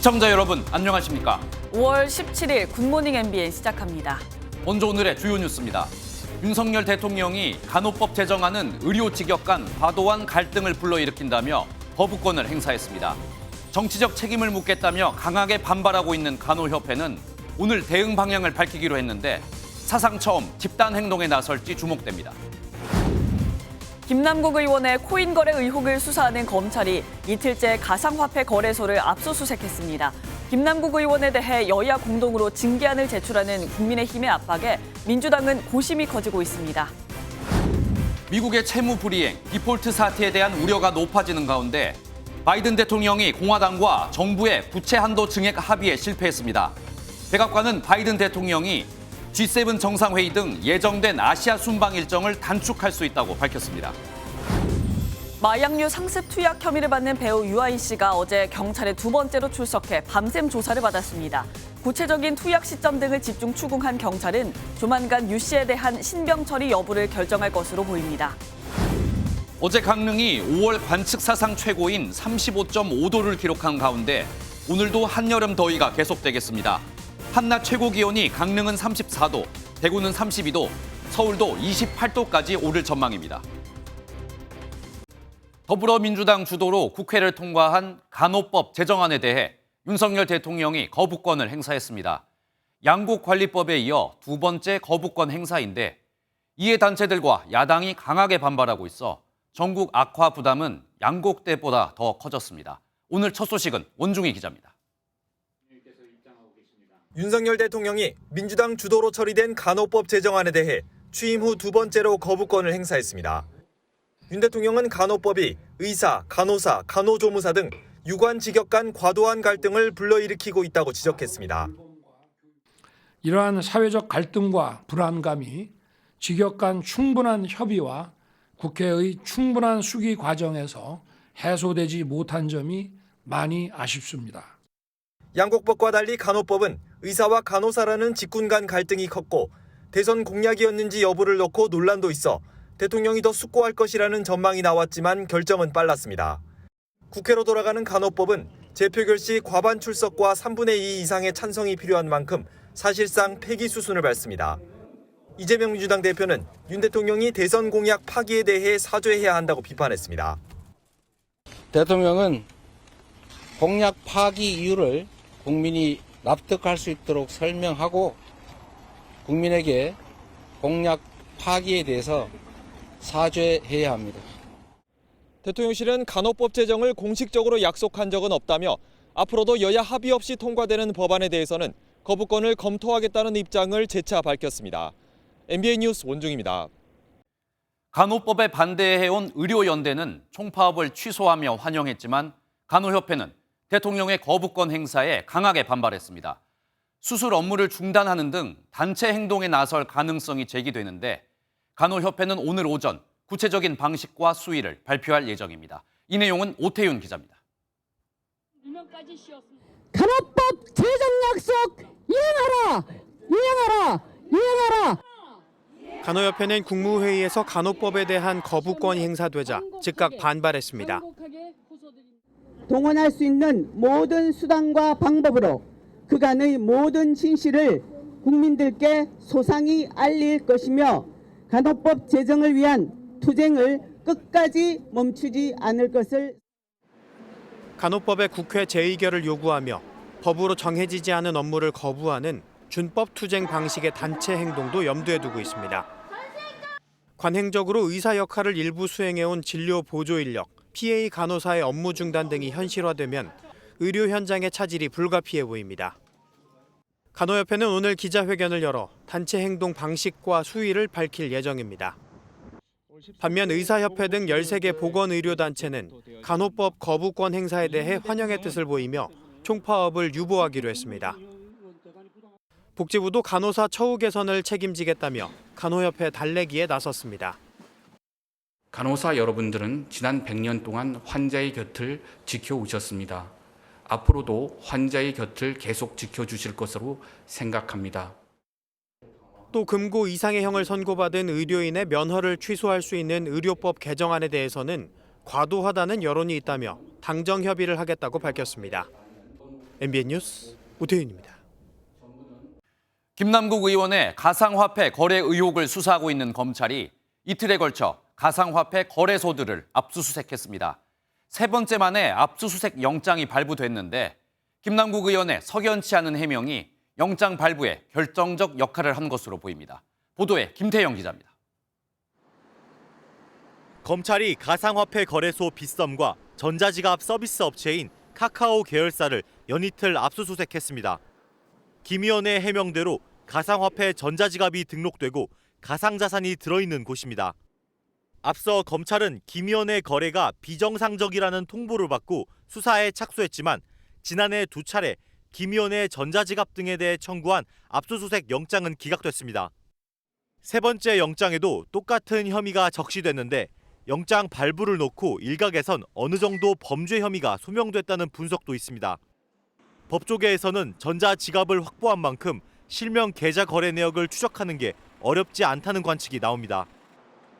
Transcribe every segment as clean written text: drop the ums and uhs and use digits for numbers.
시청자 여러분 안녕하십니까? 5월 17일 굿모닝 MBN 시작합니다. 먼저 오늘의 주요 뉴스입니다. 윤석열 대통령이 간호법 제정안은 의료 직역 간 과도한 갈등을 불러일으킨다며 거부권을 행사했습니다. 정치적 책임을 묻겠다며 강하게 반발하고 있는 간호협회는 오늘 대응 방향을 밝히기로 했는데 사상 처음 집단 행동에 나설지 주목됩니다. 김남국 의원의 코인 거래 의혹을 수사하는 검찰이 이틀째 가상화폐 거래소를 압수수색했습니다. 김남국 의원에 대해 여야 공동으로 징계안을 제출하는 국민의힘의 압박에 민주당은 고심이 커지고 있습니다. 미국의 채무 불이행, 디폴트 사태에 대한 우려가 높아지는 가운데 바이든 대통령이 공화당과 정부의 부채 한도 증액 합의에 실패했습니다. 백악관은 바이든 대통령이 G7 정상회의 등 예정된 아시아 순방 일정을 단축할 수 있다고 밝혔습니다. 마약류 상습 투약 혐의를 받는 배우 유아인 씨가 어제 경찰에 두 번째로 출석해 밤샘 조사를 받았습니다. 구체적인 투약 시점 등을 집중 추궁한 경찰은 조만간 유 씨에 대한 신병 처리 여부를 결정할 것으로 보입니다. 어제 강릉이 5월 관측 사상 최고인 35.5도를 기록한 가운데 오늘도 한여름 더위가 계속되겠습니다. 한낮 최고 기온이 강릉은 34도, 대구는 32도, 서울도 28도까지 오를 전망입니다. 더불어민주당 주도로 국회를 통과한 간호법 제정안에 대해 윤석열 대통령이 거부권을 행사했습니다. 양곡관리법에 이어 두 번째 거부권 행사인데 이해 단체들과 야당이 강하게 반발하고 있어 전국 악화 부담은 양곡 때보다 더 커졌습니다. 오늘 첫 소식은 원중희 기자입니다. 윤석열 대통령이 민주당 주도로 처리된 간호법 제정안에 대해 취임 후 두 번째로 거부권을 행사했습니다. 윤 대통령은 간호법이 의사, 간호사, 간호조무사 등 유관 직역 간 과도한 갈등을 불러일으키고 있다고 지적했습니다. 이러한 사회적 갈등과 불안감이 직역 간 충분한 협의와 국회의 충분한 수기 과정에서 해소되지 못한 점이 많이 아쉽습니다. 양곡법과 달리 간호법은 의사와 간호사라는 직군 간 갈등이 컸고 대선 공약이었는지 여부를 놓고 논란도 있어 대통령이 더 숙고할 것이라는 전망이 나왔지만 결정은 빨랐습니다. 국회로 돌아가는 간호법은 재표결 시 과반 출석과 3분의 2 이상의 찬성이 필요한 만큼 사실상 폐기 수순을 밟습니다. 이재명 민주당 대표는 윤 대통령이 대선 공약 파기에 대해 사죄해야 한다고 비판했습니다. 대통령은 공약 파기 이유를 국민이 납득할 수 있도록 설명하고 국민에게 공약 파기에 대해서 사죄해야 합니다. 대통령실은 간호법 제정을 공식적으로 약속한 적은 없다며 앞으로도 여야 합의 없이 통과되는 법안에 대해서는 거부권을 검토하겠다는 입장을 재차 밝혔습니다. MBN 뉴스 원중입니다. 간호법에 반대해온 의료연대는 총파업을 취소하며 환영했지만 간호협회는 대통령의 거부권 행사에 강하게 반발했습니다. 수술 업무를 중단하는 등 단체 행동에 나설 가능성이 제기되는데 간호협회는 오늘 오전 구체적인 방식과 수위를 발표할 예정입니다. 이 내용은 오태윤 기자입니다. 간호법 제정 약속 이행하라! 이행하라! 이행하라! 간호협회는 국무회의에서 간호법에 대한 거부권이 행사되자 즉각 반발했습니다. 동원할 수 있는 모든 수단과 방법으로 그간의 모든 진실을 국민들께 소상히 알릴 것이며 간호법 제정을 위한 투쟁을 끝까지 멈추지 않을 것을. 간호법의 국회 재의결을 요구하며 법으로 정해지지 않은 업무를 거부하는 준법 투쟁 방식의 단체 행동도 염두에 두고 있습니다. 관행적으로 의사 역할을 일부 수행해온 진료 보조 인력, PA 간호사의 업무 중단 등이 현실화되면 의료 현장의 차질이 불가피해 보입니다. 간호협회는 오늘 기자회견을 열어 단체 행동 방식과 수위를 밝힐 예정입니다. 반면 의사협회 등 13개 보건의료단체는 간호법 거부권 행사에 대해 환영의 뜻을 보이며 총파업을 유보하기로 했습니다. 복지부도 간호사 처우 개선을 책임지겠다며 간호협회 달래기에 나섰습니다. 간호사 여러분들은 지난 100년 동안 환자의 곁을 지켜오셨습니다. 앞으로도 환자의 곁을 계속 지켜주실 것으로 생각합니다. 또 금고 이상의 형을 선고받은 의료인의 면허를 취소할 수 있는 의료법 개정안에 대해서는 과도하다는 여론이 있다며 당정 협의를 하겠다고 밝혔습니다. MBN 뉴스 오태윤입니다. 김남국 의원의 가상화폐 거래 의혹을 수사하고 있는 검찰이 이틀에 걸쳐 가상화폐 거래소들을 압수수색했습니다. 세 번째 만에 압수수색 영장이 발부됐는데 김남국 의원의 석연치 않은 해명이 영장 발부에 결정적 역할을 한 것으로 보입니다. 보도에 김태영 기자입니다. 검찰이 가상화폐 거래소 빗썸과 전자지갑 서비스 업체인 카카오 계열사를 연이틀 압수수색했습니다. 김 의원의 해명대로 가상화폐 전자지갑이 등록되고 가상자산이 들어있는 곳입니다. 앞서 검찰은 김 의원의 거래가 비정상적이라는 통보를 받고 수사에 착수했지만 지난해 2차례 김 의원의 전자지갑 등에 대해 청구한 압수수색 영장은 기각됐습니다. 세 번째 영장에도 똑같은 혐의가 적시됐는데 영장 발부를 놓고 일각에선 어느 정도 범죄 혐의가 소명됐다는 분석도 있습니다. 법조계에서는 전자지갑을 확보한 만큼 실명 계좌 거래 내역을 추적하는 게 어렵지 않다는 관측이 나옵니다.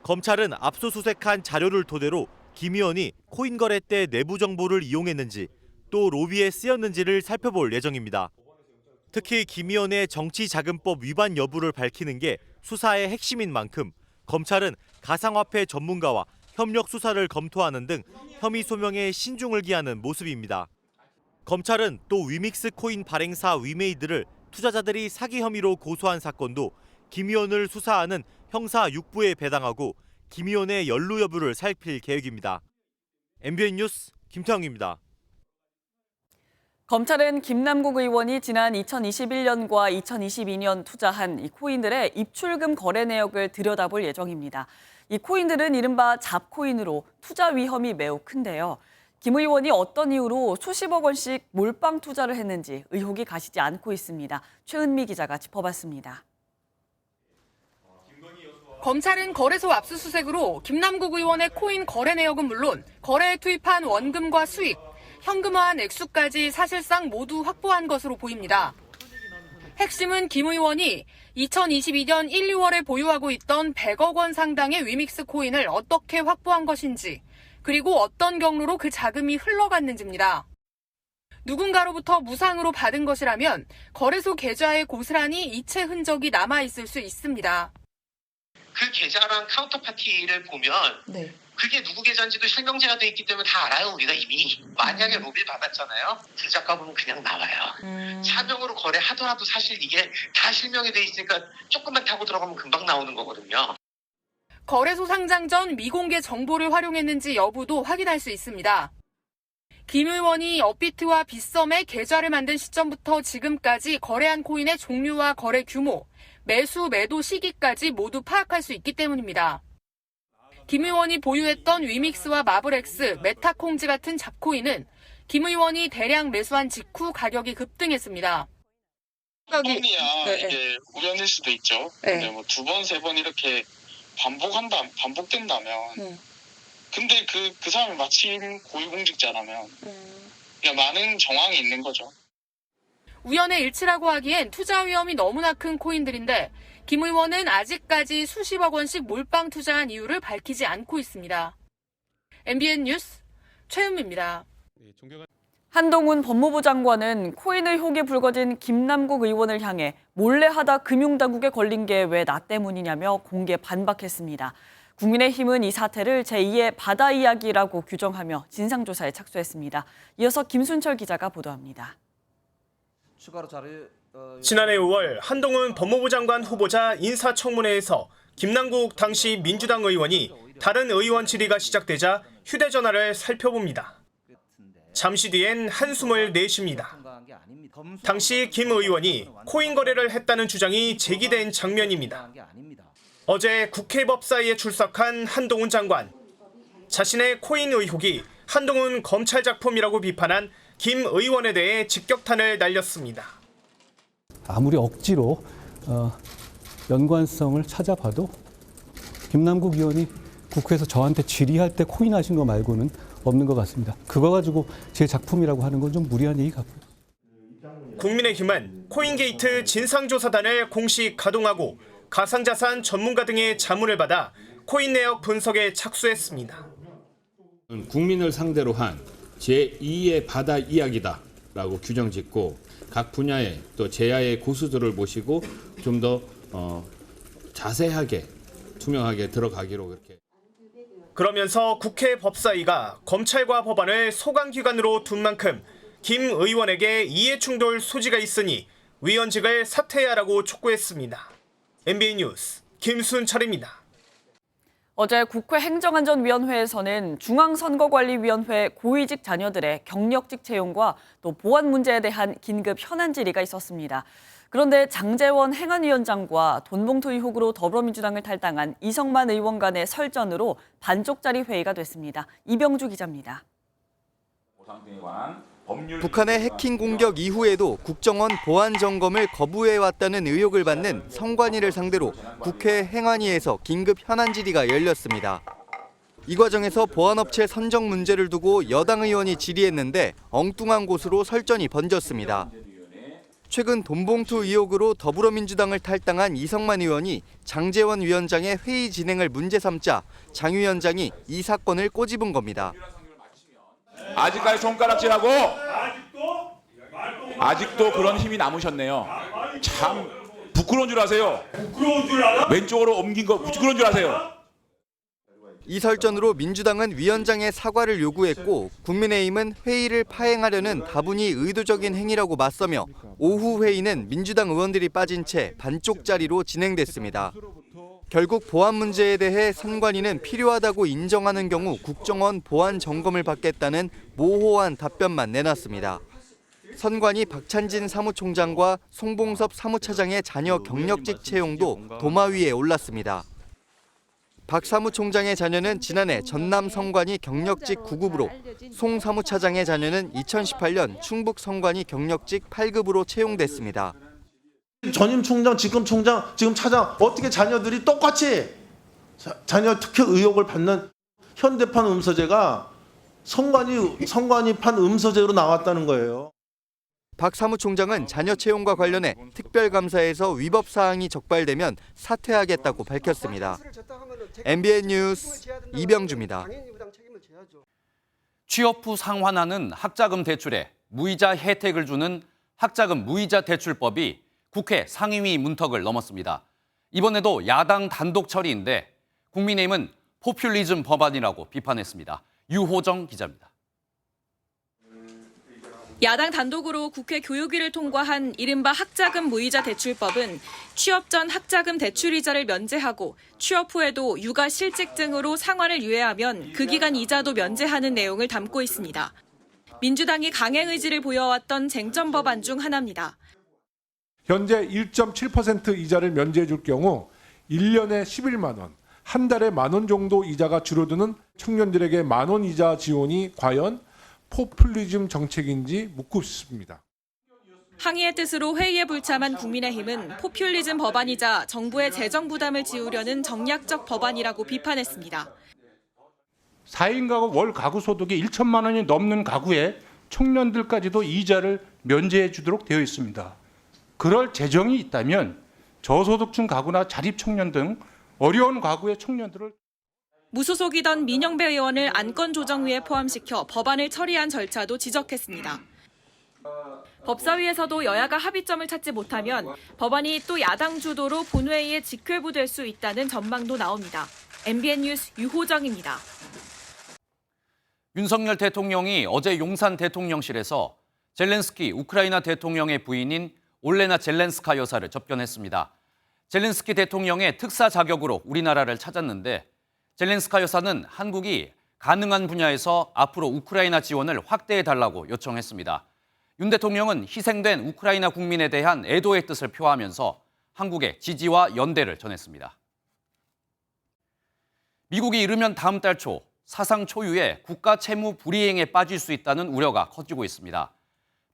검찰은 압수수색한 자료를 토대로 김 의원이 코인 거래 때 내부 정보를 이용했는지 또 로비에 쓰였는지를 살펴볼 예정입니다. 특히 김 의원의 정치자금법 위반 여부를 밝히는 게 수사의 핵심인 만큼 검찰은 가상화폐 전문가와 협력 수사를 검토하는 등 혐의 소명에 신중을 기하는 모습입니다. 검찰은 또 위믹스 코인 발행사 위메이드를 투자자들이 사기 혐의로 고소한 사건도 김 의원을 수사하는 형사 6부에 배당하고 김 의원의 연루 여부를 살필 계획입니다. MBN 뉴스 김태형입니다. 검찰은 김남국 의원이 지난 2021년과 2022년 투자한 이 코인들의 입출금 거래 내역을 들여다볼 예정입니다. 이 코인들은 이른바 잡코인으로 투자 위험이 매우 큰데요. 김 의원이 어떤 이유로 수십억 원씩 몰빵 투자를 했는지 의혹이 가시지 않고 있습니다. 최은미 기자가 짚어봤습니다. 검찰은 거래소 압수수색으로 김남국 의원의 코인 거래 내역은 물론 거래에 투입한 원금과 수익, 현금화한 액수까지 사실상 모두 확보한 것으로 보입니다. 핵심은 김 의원이 2022년 1, 2월에 보유하고 있던 100억 원 상당의 위믹스 코인을 어떻게 확보한 것인지, 그리고 어떤 경로로 그 자금이 흘러갔는지입니다. 누군가로부터 무상으로 받은 것이라면 거래소 계좌에 고스란히 이체 흔적이 남아있을 수 있습니다. 그 계좌랑 카운터파티를 보면 그게 누구 계좌인지도 실명제가 돼 있기 때문에 다 알아요. 우리가 이미. 만약에 로비를 받았잖아요. 불작가 보면 그냥 나와요. 차명으로 거래하더라도 사실 이게 다 실명이 돼 있으니까 조금만 타고 들어가면 금방 나오는 거거든요. 거래소 상장 전 미공개 정보를 활용했는지 여부도 확인할 수 있습니다. 김 의원이 업비트와 빗썸의 계좌를 만든 시점부터 지금까지 거래한 코인의 종류와 거래 규모, 매수, 매도 시기까지 모두 파악할 수 있기 때문입니다. 김 의원이 보유했던 위믹스와 마블엑스, 메타콩즈 같은 잡코인은 김 의원이 대량 매수한 직후 가격이 급등했습니다. 뽕이야 이게 우연일 수도 있죠. 근데 뭐 2번, 3번 이렇게 반복된다면 근데 그 사람이 마침 고위공직자라면 그냥 많은 정황이 있는 거죠. 우연의 일치라고 하기엔 투자 위험이 너무나 큰 코인들인데 김 의원은 아직까지 수십억 원씩 몰빵 투자한 이유를 밝히지 않고 있습니다. MBN 뉴스 최은미입니다. 한동훈 법무부 장관은 코인 의혹이 불거진 김남국 의원을 향해 몰래 하다 금융당국에 걸린 게 왜 나 때문이냐며 공개 반박했습니다. 국민의힘은 이 사태를 제2의 바다 이야기라고 규정하며 진상조사에 착수했습니다. 이어서 김순철 기자가 보도합니다. 지난해 5월 한동훈 법무부 장관 후보자 인사청문회에서 김남국 당시 민주당 의원이 다른 의원 질의가 시작되자 휴대전화를 살펴봅니다. 잠시 뒤엔 한숨을 내쉽니다. 당시 김 의원이 코인 거래를 했다는 주장이 제기된 장면입니다. 어제 국회 법사위에 출석한 한동훈 장관. 자신의 코인 의혹이 한동훈 검찰 작품이라고 비판한 김 의원에 대해 직격탄을 날렸습니다. 아무리 억지로 연관성을 찾아봐도 김남국 의원이 국회에서 저한테 질의할 때 코인 하신 거 말고는 없는 것 같습니다. 그거 가지고 제 작품이라고 하는 건 좀 무리한 얘기 같고요. 국민의힘은 코인게이트 진상조사단을 공식 가동하고 가상자산 전문가 등의 자문을 받아 코인 내역 분석에 착수했습니다. 국민을 상대로 한 제2의 바다 이야기다. 라고 규정 짓고 각 분야의 또 제야의 고수들을 모시고 좀 더 자세하게 투명하게 들어가기로 그렇게. 그러면서 국회 법사위가 검찰과 법안을 소관기관으로 둔 만큼 김 의원에게 이해충돌 소지가 있으니 위원직을 사퇴하라고 촉구했습니다. MBN 뉴스 김순철입니다. 어제 국회 행정안전위원회에서는 중앙선거관리위원회 고위직 자녀들의 경력직 채용과 또 보안 문제에 대한 긴급 현안 질의가 있었습니다. 그런데 장제원 행안위원장과 돈봉투 의혹으로 더불어민주당을 탈당한 이성만 의원 간의 설전으로 반쪽짜리 회의가 됐습니다. 이병주 기자입니다. 북한의 해킹 공격 이후에도 국정원 보안 점검을 거부해왔다는 의혹을 받는 성관이를 상대로 국회 행안위에서 긴급 현안 질의가 열렸습니다. 이 과정에서 보안업체 선정 문제를 두고 여당 의원이 질의했는데 엉뚱한 곳으로 설전이 번졌습니다. 최근 돈봉투 의혹으로 더불어민주당을 탈당한 이성만 의원이 장제원 위원장의 회의 진행을 문제 삼자 장 위원장이 이 사건을 꼬집은 겁니다. 아직까지 손가락질하고 아직도 그런 힘이 남으셨네요. 참 부끄러운 줄 아세요? 부끄러운 줄 알아? 왼쪽으로 옮긴 거 부끄러운 줄 아세요? 이 설전으로 민주당은 위원장의 사과를 요구했고 국민의힘은 회의를 파행하려는 다분히 의도적인 행위라고 맞서며 오후 회의는 민주당 의원들이 빠진 채 반쪽짜리로 진행됐습니다. 결국 보안 문제에 대해 선관위는 필요하다고 인정하는 경우 국정원 보안 점검을 받겠다는 모호한 답변만 내놨습니다. 선관위 박찬진 사무총장과 송봉섭 사무차장의 자녀 경력직 채용도 도마 위에 올랐습니다. 박 사무총장의 자녀는 지난해 전남 성관위 경력직 9급으로, 송 사무차장의 자녀는 2018년 충북 성관위 경력직 8급으로 채용됐습니다. 전임 총장, 지금 총장, 지금 차장 어떻게 자녀들이 똑같이 자녀 특혜 의혹을 받는 현대판 음서제가 성관위판 음서제로 나왔다는 거예요. 박 사무총장은 자녀 채용과 관련해 특별감사에서 위법 사항이 적발되면 사퇴하겠다고 밝혔습니다. MBN 뉴스 이병주입니다. 취업 후 상환하는 학자금 대출에 무이자 혜택을 주는 학자금 무이자 대출법이 국회 상임위 문턱을 넘었습니다. 이번에도 야당 단독 처리인데 국민의힘은 포퓰리즘 법안이라고 비판했습니다. 유호정 기자입니다. 야당 단독으로 국회 교육위를 통과한 이른바 학자금 무이자 대출법은 취업 전 학자금 대출이자를 면제하고 취업 후에도 육아 실직 등으로 상환을 유예하면 그 기간 이자도 면제하는 내용을 담고 있습니다. 민주당이 강행 의지를 보여왔던 쟁점 법안 중 하나입니다. 현재 1.7% 이자를 면제해 줄 경우 1년에 11만 원, 한 달에 1만 원 정도 이자가 줄어드는 청년들에게 1만 원 이자 지원이 과연 포퓰리즘 정책인지 묻고 싶습니다. 항의의 뜻으로 회의에 불참한 국민의힘은 포퓰리즘 법안이자 정부의 재정 부담을 지우려는 정략적 법안이라고 비판했습니다. 4인 가구 월 가구 소득이 1천만 원이 넘는 가구에 청년들까지도 이자를 면제해 주도록 되어 있습니다. 그럴 재정이 있다면 저소득층 가구나 자립 청년 등 어려운 가구의 청년들을 무소속이던 민영배 의원을 안건조정위에 포함시켜 법안을 처리한 절차도 지적했습니다. 법사위에서도 여야가 합의점을 찾지 못하면 법안이 또 야당 주도로 본회의에 직회부될 수 있다는 전망도 나옵니다. MBN 뉴스 유호정입니다. 윤석열 대통령이 어제 용산 대통령실에서 젤렌스키 우크라이나 대통령의 부인인 올레나 젤렌스카 여사를 접견했습니다. 젤렌스키 대통령의 특사 자격으로 우리나라를 찾았는데 젤렌스카 여사는 한국이 가능한 분야에서 앞으로 우크라이나 지원을 확대해달라고 요청했습니다. 윤 대통령은 희생된 우크라이나 국민에 대한 애도의 뜻을 표하면서 한국의 지지와 연대를 전했습니다. 미국이 이르면 다음 달 초 사상 초유의 국가 채무 불이행에 빠질 수 있다는 우려가 커지고 있습니다.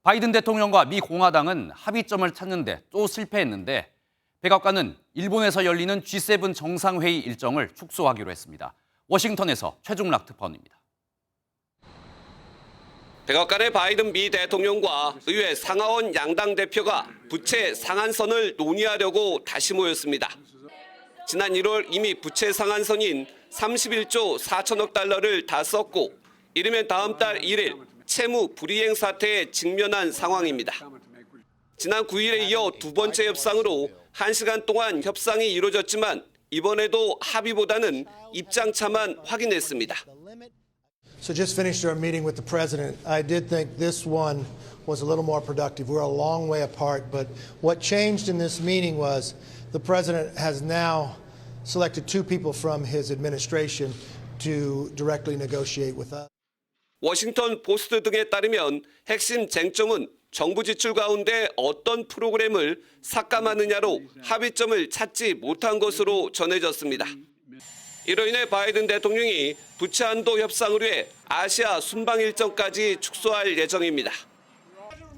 바이든 대통령과 미 공화당은 합의점을 찾는데 또 실패했는데 백악관은 일본에서 열리는 G7 정상회의 일정을 축소하기로 했습니다. 워싱턴에서 최중락 특파원입니다. 백악관의 바이든 미 대통령과 의회 상하원 양당 대표가 부채 상한선을 논의하려고 다시 모였습니다. 지난 1월 이미 부채 상한선인 31조 4천억 달러를 다 썼고 이르면 다음 달 1일 채무 불이행 사태에 직면한 상황입니다. 지난 9일에 이어 두 번째 협상으로 1시간 동안 협상이 이루어졌지만 이번에도 합의보다는 입장차만 확인했습니다. So just finished our meeting with the president. I did think this one was a little more productive. We're a long way apart, but what changed in this meeting was the president has now selected two people from his administration to directly negotiate with us. 워싱턴 포스트 등에 따르면 핵심 쟁점은 정부 지출 가운데 어떤 프로그램을 삭감하느냐로 합의점을 찾지 못한 것으로 전해졌습니다. 이로 인해 바이든 대통령이 부채 한도 협상을 위해 아시아 순방 일정까지 축소할 예정입니다.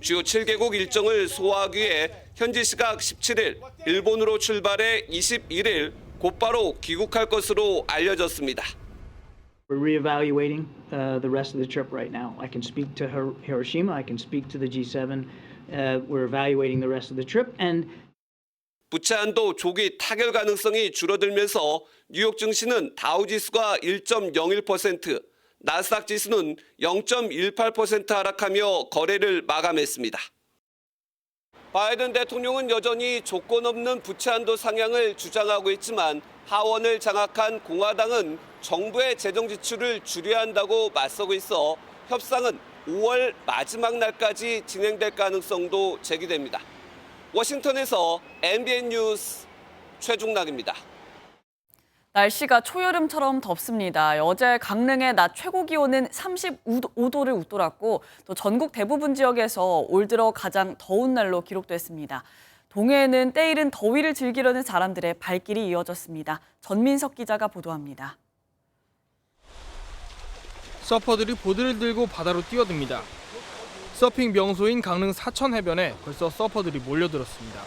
주요 7개국 일정을 소화하기 위해 현지 시각 17일 일본으로 출발해 21일 곧바로 귀국할 것으로 알려졌습니다. We're reevaluating the rest of the trip right now. I can speak to Hiroshima. I can speak to the G7. We're evaluating the rest of the trip. And 부채 한도 조기 타결 가능성이 줄어들면서 뉴욕 증시는 다우 지수가 1.01%, 나스닥 지수는 0.18% 하락하며 거래를 마감했습니다. 바이든 대통령은 여전히 조건 없는 부채 한도 상향을 주장하고 있지만 하원을 장악한 공화당은 정부의 재정 지출을 줄여야 한다고 맞서고 있어 협상은 5월 마지막 날까지 진행될 가능성도 제기됩니다. 워싱턴에서 MBN 뉴스 최중락입니다. 날씨가 초여름처럼 덥습니다. 어제 강릉의 낮 최고 기온은 35도를 웃돌았고 또 전국 대부분 지역에서 올 들어 가장 더운 날로 기록됐습니다. 동해에는 때이른 더위를 즐기려는 사람들의 발길이 이어졌습니다. 전민석 기자가 보도합니다. 서퍼들이 보드를 들고 바다로 뛰어듭니다. 서핑 명소인 강릉 사천 해변에 벌써 서퍼들이 몰려들었습니다.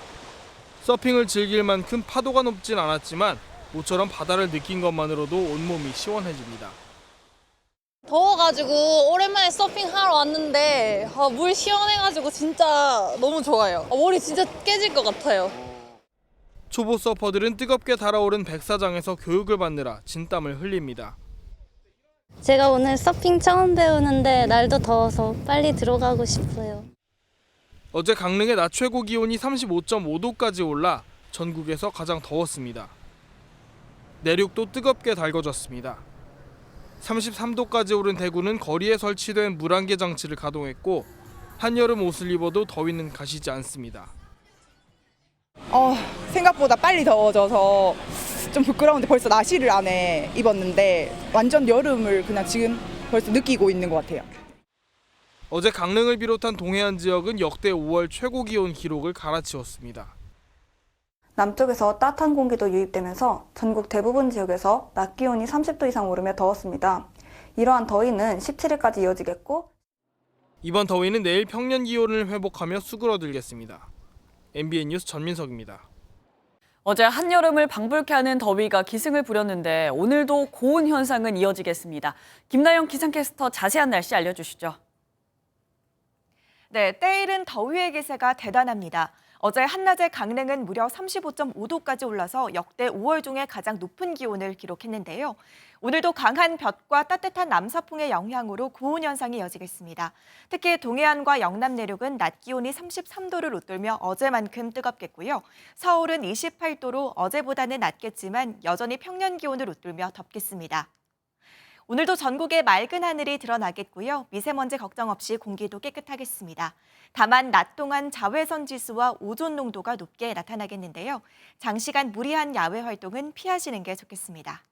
서핑을 즐길 만큼 파도가 높진 않았지만 모처럼 바다를 느낀 것만으로도 온몸이 시원해집니다. 더워가지고 오랜만에 서핑하러 왔는데 물 시원해가지고 진짜 너무 좋아요. 머리 진짜 깨질 것 같아요. 초보 서퍼들은 뜨겁게 달아오른 백사장에서 교육을 받느라 진땀을 흘립니다. 제가 오늘 서핑 처음 배우는데 날도 더워서 빨리 들어가고 싶어요. 어제 강릉의 낮 최고 기온이 35.5도까지 올라 전국에서 가장 더웠습니다. 내륙도 뜨겁게 달궈졌습니다. 33도까지 오른 대구는 거리에 설치된 물안개 장치를 가동했고 한여름 옷을 입어도 더위는 가시지 않습니다. 생각보다 빨리 더워져서 좀 부끄러운데 벌써 나시를 안에 입었는데 완전 여름을 그냥 지금 벌써 느끼고 있는 것 같아요. 어제 강릉을 비롯한 동해안 지역은 역대 5월 최고 기온 기록을 갈아치웠습니다. 남쪽에서 따뜻한 공기도 유입되면서 전국 대부분 지역에서 낮 기온이 30도 이상 오르며 더웠습니다. 이러한 더위는 17일까지 이어지겠고 이번 더위는 내일 평년 기온을 회복하며 수그러들겠습니다. MBN 뉴스 전민석입니다. 어제 한여름을 방불케 하는 더위가 기승을 부렸는데 오늘도 고온 현상은 이어지겠습니다. 김나영 기상캐스터 자세한 날씨 알려주시죠. 네, 때이른 더위의 기세가 대단합니다. 어제 한낮에 강릉은 무려 35.5도까지 올라서 역대 5월 중에 가장 높은 기온을 기록했는데요. 오늘도 강한 볕과 따뜻한 남서풍의 영향으로 고온 현상이 이어지겠습니다. 특히 동해안과 영남 내륙은 낮 기온이 33도를 웃돌며 어제만큼 뜨겁겠고요. 서울은 28도로 어제보다는 낮겠지만 여전히 평년 기온을 웃돌며 덥겠습니다. 오늘도 전국에 맑은 하늘이 드러나겠고요. 미세먼지 걱정 없이 공기도 깨끗하겠습니다. 다만 낮 동안 자외선 지수와 오존 농도가 높게 나타나겠는데요. 장시간 무리한 야외 활동은 피하시는 게 좋겠습니다.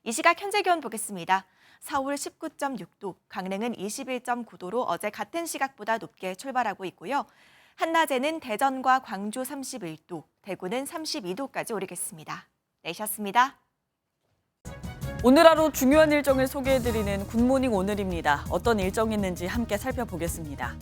이 시각 현재 기온 보겠습니다. 서울 19.6도, 강릉은 21.9도로 어제 같은 시각보다 높게 출발하고 있고요. 한낮에는 대전과 광주 31도, 대구는 32도까지 오르겠습니다. 내셨습니다. 오늘 하루 중요한 일정을 소개해드리는 굿모닝 오늘입니다. 어떤 일정이 있는지 함께 살펴보겠습니다.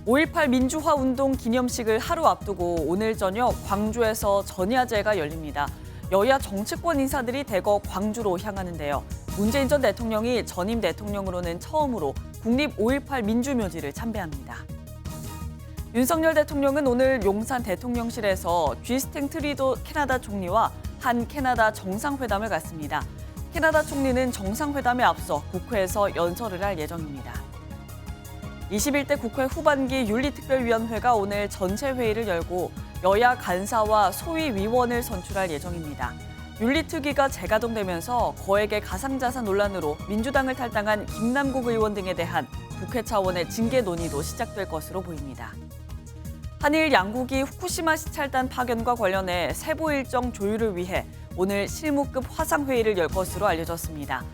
5.18 민주화 운동 기념식을 하루 앞두고 오늘 저녁 광주에서 전야제가 열립니다. 여야 정치권 인사들이 대거 광주로 향하는데요. 문재인 전 대통령이 전임 대통령으로는 처음으로 국립 5.18 민주묘지를 참배합니다. 윤석열 대통령은 오늘 용산 대통령실에서 쥐스팅 트리도 캐나다 총리와 한 캐나다 정상회담을 갖습니다. 캐나다 총리는 정상회담에 앞서 국회에서 연설을 할 예정입니다. 21대 국회 후반기 윤리특별위원회가 오늘 전체 회의를 열고 여야 간사와 소위 위원을 선출할 예정입니다. 윤리특위가 재가동되면서 거액의 가상자산 논란으로 민주당을 탈당한 김남국 의원 등에 대한 국회 차원의 징계 논의도 시작될 것으로 보입니다. 한일 양국이 후쿠시마 시찰단 파견과 관련해 세부 일정 조율을 위해 오늘 실무급 화상회의를 열 것으로 알려졌습니다.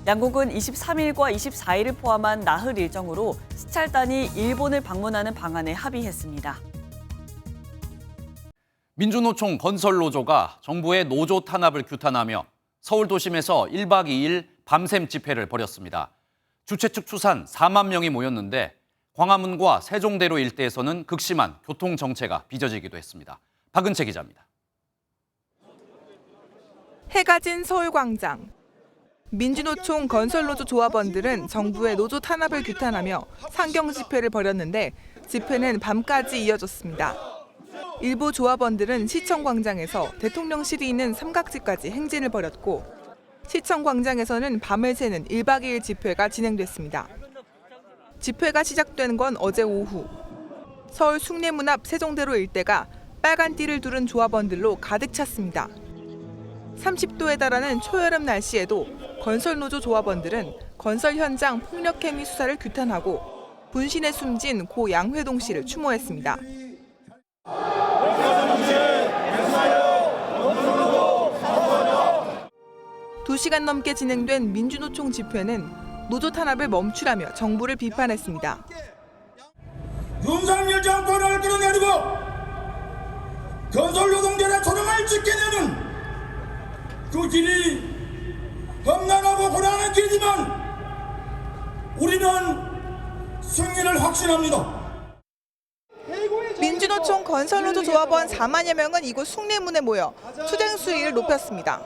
양국은 23일과 24일을 포함한 나흘 일정으로 시찰단이 일본을 방문하는 방안에 합의했습니다. 민주노총 건설노조가 정부의 노조 탄압을 규탄하며 서울 도심에서 1박 2일 밤샘 집회를 벌였습니다. 주최 측 추산 4만 명이 모였는데 광화문과 세종대로 일대에서는 극심한 교통 정체가 빚어지기도 했습니다. 박은채 기자입니다. 해가 진 서울광장. 민주노총 건설노조 조합원들은 정부의 노조 탄압을 규탄하며 상경 집회를 벌였는데 집회는 밤까지 이어졌습니다. 일부 조합원들은 시청광장에서 대통령실이 있는 삼각지까지 행진을 벌였고 시청광장에서는 밤을 새는 1박 2일 집회가 진행됐습니다. 집회가 시작된 건 어제 오후. 서울 숭례문 앞 세종대로 일대가 빨간 띠를 두른 조합원들로 가득 찼습니다. 30도에 달하는 초여름 날씨에도 건설노조 조합원들은 건설 현장 폭력행위 수사를 규탄하고 분신에 숨진 고 양회동 씨를 추모했습니다. 2시간 넘게 진행된 민주노총 집회는 노조 탄압을 멈추라며 정부를 비판했습니다. 윤석열 정권을 끌어내리고 건설 노동자의 초롱을 지켜내는 그 길이 험난하고 고난한 길이지만 우리는 승리를 확신합니다. 민주노총 건설노조 조합원 4만여 명은 이곳 숭례문에 모여 투쟁 수위를 높였습니다.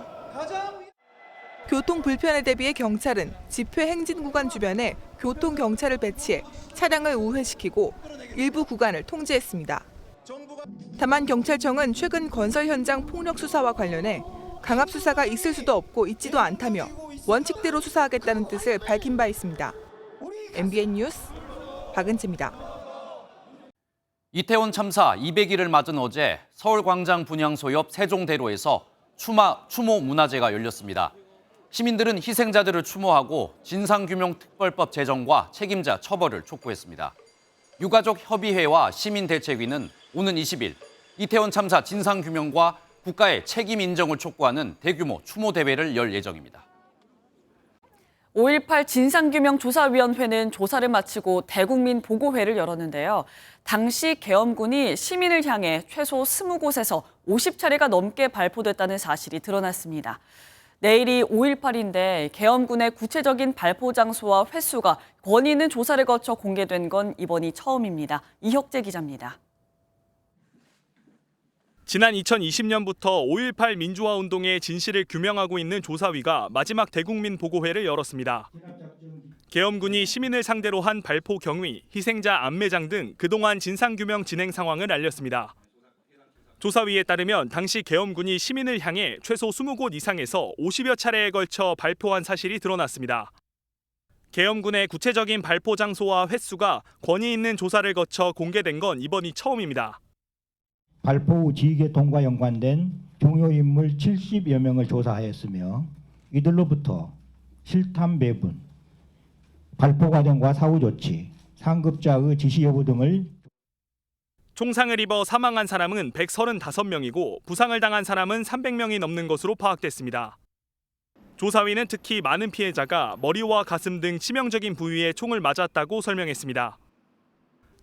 교통 불편에 대비해 경찰은 집회 행진 구간 주변에 교통 경찰을 배치해 차량을 우회시키고 일부 구간을 통제했습니다. 다만 경찰청은 최근 건설 현장 폭력 수사와 관련해 강압 수사가 있을 수도 없고 있지도 않다며 원칙대로 수사하겠다는 뜻을 밝힌 바 있습니다. MBN 뉴스 박은채입니다. 이태원 참사 200일을 맞은 어제 서울광장 분향소 옆 세종대로에서 추모 문화제가 열렸습니다. 시민들은 희생자들을 추모하고 진상규명특별법 제정과 책임자 처벌을 촉구했습니다. 유가족 협의회와 시민대책위는 오는 20일 이태원 참사 진상규명과 국가의 책임 인정을 촉구하는 대규모 추모 대회를 열 예정입니다. 5.18 진상규명조사위원회는 조사를 마치고 대국민 보고회를 열었는데요. 당시 계엄군이 시민을 향해 최소 20곳에서 50차례가 넘게 발포됐다는 사실이 드러났습니다. 내일이 5.18인데 계엄군의 구체적인 발포 장소와 횟수가 권위 있는 조사를 거쳐 공개된 건 이번이 처음입니다. 이혁재 기자입니다. 지난 2020년부터 5.18 민주화운동의 진실을 규명하고 있는 조사위가 마지막 대국민 보고회를 열었습니다. 계엄군이 시민을 상대로 한 발포 경위, 희생자 안매장 등 그동안 진상규명 진행 상황을 알렸습니다. 조사위에 따르면 당시 계엄군이 시민을 향해 최소 20곳 이상에서 50여 차례에 걸쳐 발포한 사실이 드러났습니다. 계엄군의 구체적인 발포 장소와 횟수가 권위 있는 조사를 거쳐 공개된 건 이번이 처음입니다. 발포 후 지휘계통과 연관된 중요 인물 70여 명을 조사하였으며 이들로부터 실탄 배분, 발포 과정과 사후 조치, 상급자의 지시 여부 등을 총상을 입어 사망한 사람은 135명이고 부상을 당한 사람은 300명이 넘는 것으로 파악됐습니다. 조사위는 특히 많은 피해자가 머리와 가슴 등 치명적인 부위에 총을 맞았다고 설명했습니다.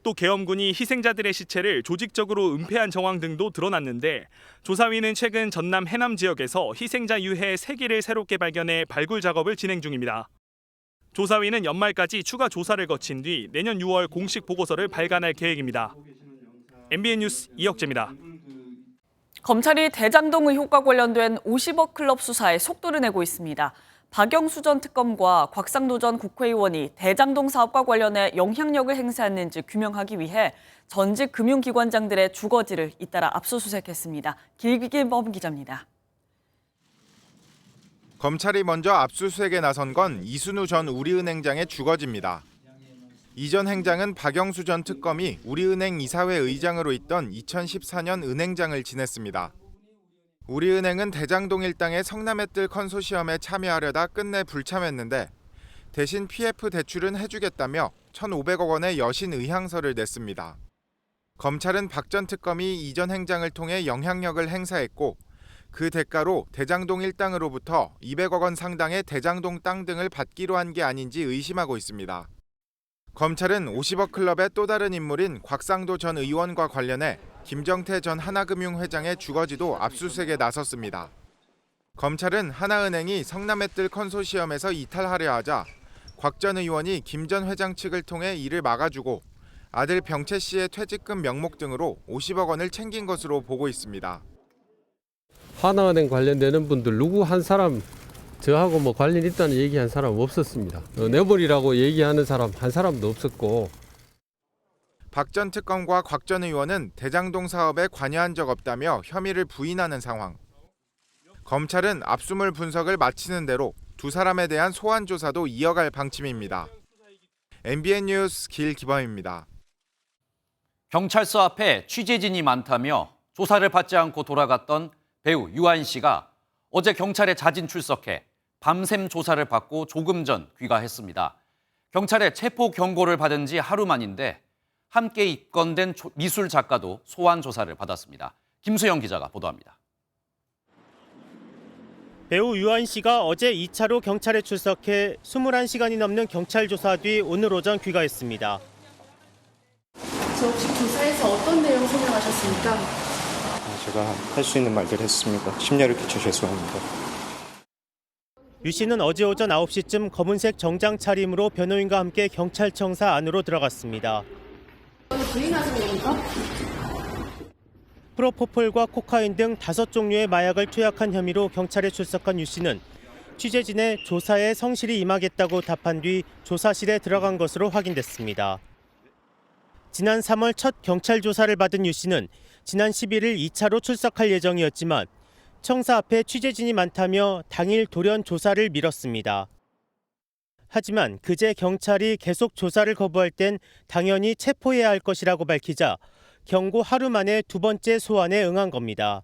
또 계엄군이 희생자들의 시체를 조직적으로 은폐한 정황 등도 드러났는데 조사위는 최근 전남 해남 지역에서 희생자 유해 3기를 새롭게 발견해 발굴 작업을 진행 중입니다. 조사위는 연말까지 추가 조사를 거친 뒤 내년 6월 공식 보고서를 발간할 계획입니다. MBN 뉴스 이혁재입니다. 검찰이 대장동 의혹과 관련된 50억 클럽 수사에 속도를 내고 있습니다. 박영수 전 특검과 곽상도 전 국회의원이 대장동 사업과 관련해 영향력을 행사했는지 규명하기 위해 전직 금융기관장들의 주거지를 잇따라 압수수색했습니다. 길기범 기자입니다. 검찰이 먼저 압수수색에 나선 건 이순우 전 우리은행장의 주거지입니다. 이 전 행장은 박영수 전 특검이 우리은행 이사회 의장으로 있던 2014년 은행장을 지냈습니다. 우리은행은 대장동 일당의 성남의 뜰 컨소시엄에 참여하려다 끝내 불참했는데 대신 PF 대출은 해주겠다며 1,500억 원의 여신 의향서를 냈습니다. 검찰은 박 전 특검이 이 전 행장을 통해 영향력을 행사했고 그 대가로 대장동 일당으로부터 200억 원 상당의 대장동 땅 등을 받기로 한 게 아닌지 의심하고 있습니다. 검찰은 50억 클럽의 또 다른 인물인 곽상도 전 의원과 관련해 김정태 전 하나금융 회장의 주거지도 압수수색에 나섰습니다. 검찰은 하나은행이 성남의 뜰 컨소시엄에서 이탈하려 하자 곽 전 의원이 김 전 회장 측을 통해 이를 막아주고 아들 병채 씨의 퇴직금 명목 등으로 50억 원을 챙긴 것으로 보고 있습니다. 하나은행 관련되는 분들 누구 한 사람 저하고 뭐 관련 있다는 얘기한 사람 없었습니다. 내버리라고 얘기하는 사람 한 사람도 없었고. 박 전 특검과 곽 전 의원은 대장동 사업에 관여한 적 없다며 혐의를 부인하는 상황. 검찰은 압수물 분석을 마치는 대로 두 사람에 대한 소환 조사도 이어갈 방침입니다. MBN 뉴스 길기범입니다. 경찰서 앞에 취재진이 많다며 조사를 받지 않고 돌아갔던 배우 유아인 씨가 어제 경찰에 자진 출석해 밤샘 조사를 받고 조금 전 귀가했습니다. 경찰에 체포 경고를 받은 지 하루 만인데 함께 입건된 미술 작가도 소환 조사를 받았습니다. 김수영 기자가 보도합니다. 배우 유아인 씨가 어제 2차로 경찰에 출석해 21시간이 넘는 경찰 조사 뒤 오늘 오전 귀가했습니다. 저 혹시 조사에서 어떤 내용 설명하셨습니까? 제가 할 수 있는 말들 했습니다. 심려를 끼쳐 죄송합니다. 유 씨는 어제 오전 9시쯤 검은색 정장 차림으로 변호인과 함께 경찰청사 안으로 들어갔습니다. 부인하신 겁니까? 프로포폴과 코카인 등 5종류의 마약을 투약한 혐의로 경찰에 출석한 유 씨는 취재진의 조사에 성실히 임하겠다고 답한 뒤 조사실에 들어간 것으로 확인됐습니다. 지난 3월 첫 경찰 조사를 받은 유 씨는 지난 11일 2차로 출석할 예정이었지만 청사 앞에 취재진이 많다며 당일 돌연 조사를 미뤘습니다. 하지만 그제 경찰이 계속 조사를 거부할 땐 당연히 체포해야 할 것이라고 밝히자 경고 하루 만에 두 번째 소환에 응한 겁니다.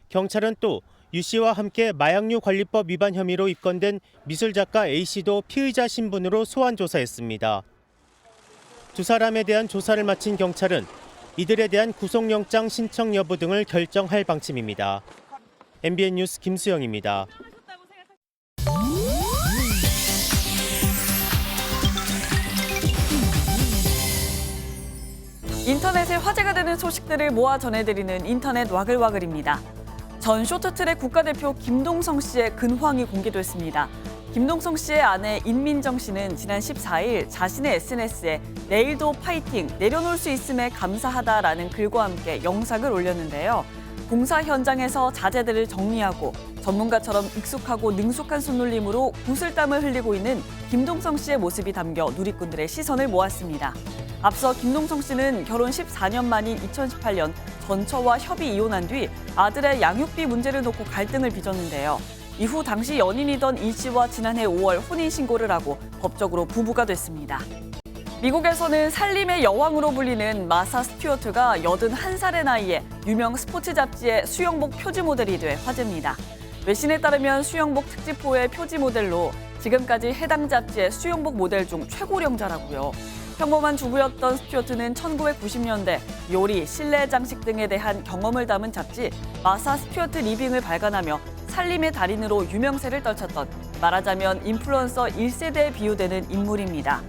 경찰은 또 유 씨와 함께 마약류 관리법 위반 혐의로 입건된 미술작가 A 씨도 피의자 신분으로 소환 조사했습니다. 두 사람에 대한 조사를 마친 경찰은 이들에 대한 구속영장 신청 여부 등을 결정할 방침입니다. MBN 뉴스 김수영입니다. 인터넷에 화제가 되는 소식들을 모아 전해드리는 인터넷 와글와글입니다. 전 쇼트트랙 국가대표 김동성 씨의 근황이 공개됐습니다. 김동성 씨의 아내 인민정 씨는 지난 14일 자신의 SNS에 내일도 파이팅, 내려놓을 수 있음에 감사하다라는 글과 함께 영상을 올렸는데요. 공사 현장에서 자재들을 정리하고 전문가처럼 익숙하고 능숙한 손놀림으로 구슬땀을 흘리고 있는 김동성 씨의 모습이 담겨 누리꾼들의 시선을 모았습니다. 앞서 김동성 씨는 결혼 14년 만인 2018년 전처와 협의 이혼한 뒤 아들의 양육비 문제를 놓고 갈등을 빚었는데요. 이후 당시 연인이던 이 씨와 지난해 5월 혼인신고를 하고 법적으로 부부가 됐습니다. 미국에서는 살림의 여왕으로 불리는 마사 스튜어트가 81살의 나이에 유명 스포츠 잡지의 수영복 표지 모델이 돼 화제입니다. 외신에 따르면 수영복 특집호의 표지 모델로 지금까지 해당 잡지의 수영복 모델 중 최고령자라고요. 평범한 주부였던 스튜어트는 1990년대 요리, 실내 장식 등에 대한 경험을 담은 잡지 마사 스튜어트 리빙을 발간하며 살림의 달인으로 유명세를 떨쳤던 말하자면 인플루언서 1세대에 비유되는 인물입니다.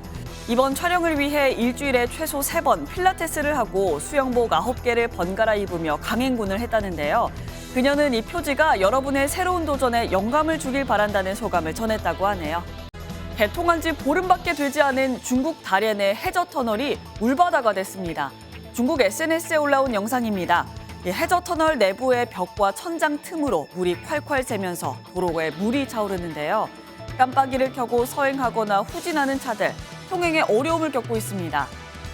이번 촬영을 위해 일주일에 최소 3번 필라테스를 하고 수영복 9개를 번갈아 입으며 강행군을 했다는데요. 그녀는 이 표지가 여러분의 새로운 도전에 영감을 주길 바란다는 소감을 전했다고 하네요. 개통한 지 보름밖에 되지 않은 중국 다롄의 해저터널이 물바다가 됐습니다. 중국 SNS에 올라온 영상입니다. 해저터널 내부의 벽과 천장 틈으로 물이 콸콸 새면서 도로에 물이 차오르는데요. 깜빡이를 켜고 서행하거나 후진하는 차들, 통행에 어려움을 겪고 있습니다.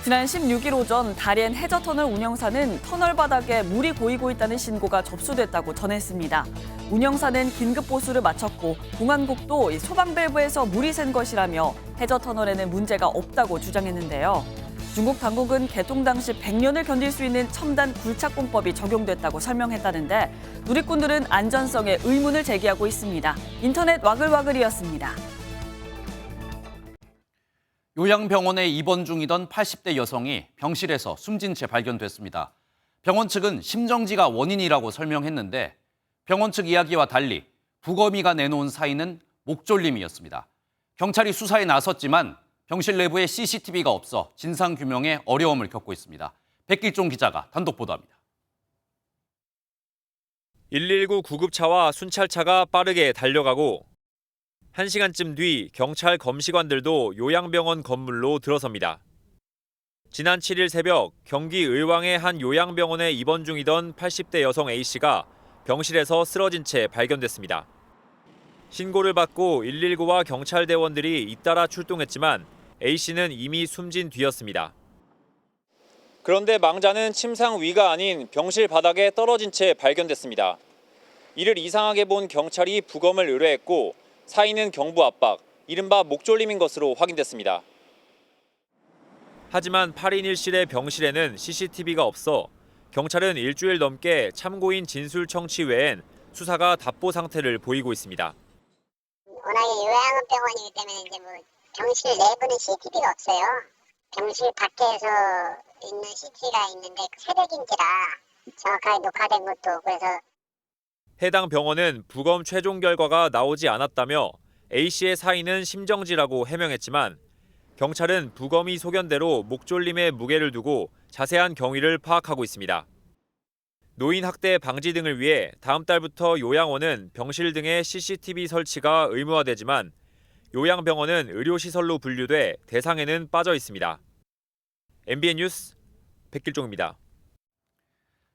지난 16일 오전 다리엔 해저터널 운영사는 터널 바닥에 물이 고이고 있다는 신고가 접수됐다고 전했습니다. 운영사는 긴급 보수를 마쳤고 공안국도 소방밸브에서 물이 샌 것이라며 해저터널에는 문제가 없다고 주장했는데요. 중국 당국은 개통 당시 100년을 견딜 수 있는 첨단 굴착공법이 적용됐다고 설명했다는데 누리꾼들은 안전성에 의문을 제기하고 있습니다. 인터넷 와글와글이었습니다. 요양병원에 입원 중이던 80대 여성이 병실에서 숨진 채 발견됐습니다. 병원 측은 심정지가 원인이라고 설명했는데 병원 측 이야기와 달리 부검이가 내놓은 사인은 목졸림이었습니다. 경찰이 수사에 나섰지만 병실 내부에 CCTV가 없어 진상규명에 어려움을 겪고 있습니다. 백길종 기자가 단독 보도합니다. 119 구급차와 순찰차가 빠르게 달려가고 1시간쯤 뒤 경찰 검시관들도 요양병원 건물로 들어섭니다. 지난 7일 새벽 경기 의왕의 한 요양병원에 입원 중이던 80대 여성 A씨가 병실에서 쓰러진 채 발견됐습니다. 신고를 받고 119와 경찰대원들이 잇따라 출동했지만 A씨는 이미 숨진 뒤였습니다. 그런데 망자는 침상 위가 아닌 병실 바닥에 떨어진 채 발견됐습니다. 이를 이상하게 본 경찰이 부검을 의뢰했고 사인은 경부 압박, 이른바 목졸림인 것으로 확인됐습니다. 하지만 8인 1실의 병실에는 CCTV가 없어 경찰은 일주일 넘게 참고인 진술 청취 외엔 수사가 답보 상태를 보이고 있습니다. 워낙에 요양병원이기 때문에 이제 병실 내부는 CCTV가 없어요. 병실 밖에서 있는 CCTV가 있는데 새벽인지라 정확하게 녹화된 것도 그래서 해당 병원은 부검 최종 결과가 나오지 않았다며 A씨의 사인은 심정지라고 해명했지만 경찰은 부검이 소견대로 목졸림에 무게를 두고 자세한 경위를 파악하고 있습니다. 노인 학대 방지 등을 위해 다음 달부터 요양원은 병실 등의 CCTV 설치가 의무화되지만 요양병원은 의료시설로 분류돼 대상에는 빠져 있습니다. MBN 뉴스 백길종입니다.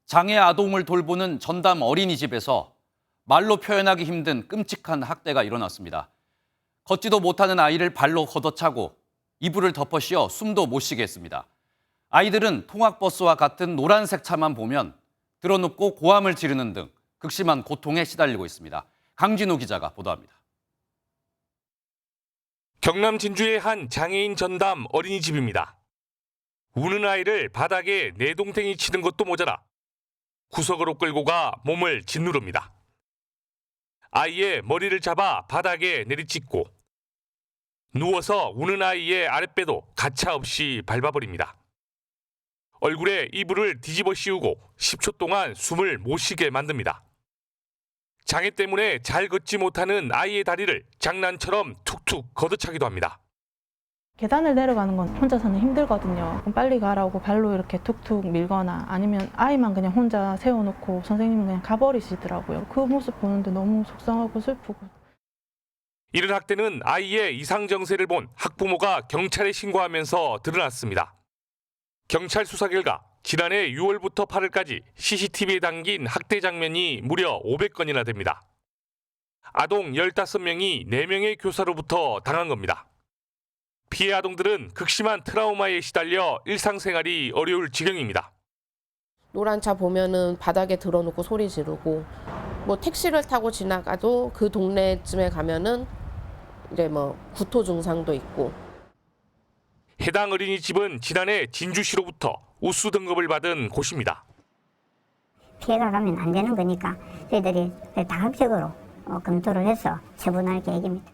장애 아동을 돌보는 전담 어린이집에서 말로 표현하기 힘든 끔찍한 학대가 일어났습니다. 걷지도 못하는 아이를 발로 걷어차고 이불을 덮어 씌워 숨도 못 쉬게 했습니다. 아이들은 통학버스와 같은 노란색 차만 보면 드러눕고 고함을 지르는 등 극심한 고통에 시달리고 있습니다. 강진우 기자가 보도합니다. 경남 진주의 한 장애인 전담 어린이집입니다. 우는 아이를 바닥에 내동댕이 치는 것도 모자라 구석으로 끌고 가 몸을 짓누릅니다. 아이의 머리를 잡아 바닥에 내리찍고 누워서 우는 아이의 아랫배도 가차없이 밟아버립니다. 얼굴에 이불을 뒤집어 씌우고 10초 동안 숨을 못 쉬게 만듭니다. 장애 때문에 잘 걷지 못하는 아이의 다리를 장난처럼 툭툭 걷어차기도 합니다. 계단을 내려가는 건 혼자서는 힘들거든요. 빨리 가라고 발로 이렇게 툭툭 밀거나 아니면 아이만 그냥 혼자 세워놓고 선생님은 그냥 가버리시더라고요. 그 모습 보는데 너무 속상하고 슬프고. 이런 학대는 아이의 이상 정세를 본 학부모가 경찰에 신고하면서 드러났습니다. 경찰 수사 결과 지난해 6월부터 8월까지 CCTV에 담긴 학대 장면이 무려 500건이나 됩니다. 아동 15명이 4명의 교사로부터 당한 겁니다. 피해 아동들은 극심한 트라우마에 시달려 일상생활이 어려울 지경입니다. 노란 차 보면은 바닥에 들어놓고 소리 지르고 택시를 타고 지나가도 그 동네쯤에 가면은 이제 구토 증상도 있고. 해당 어린이집은 지난해 진주시로부터 우수 등급을 받은 곳입니다. 피해가 가면 안 되는 거니까 저희들이 다각적으로 검토를 해서 처분할 계획입니다.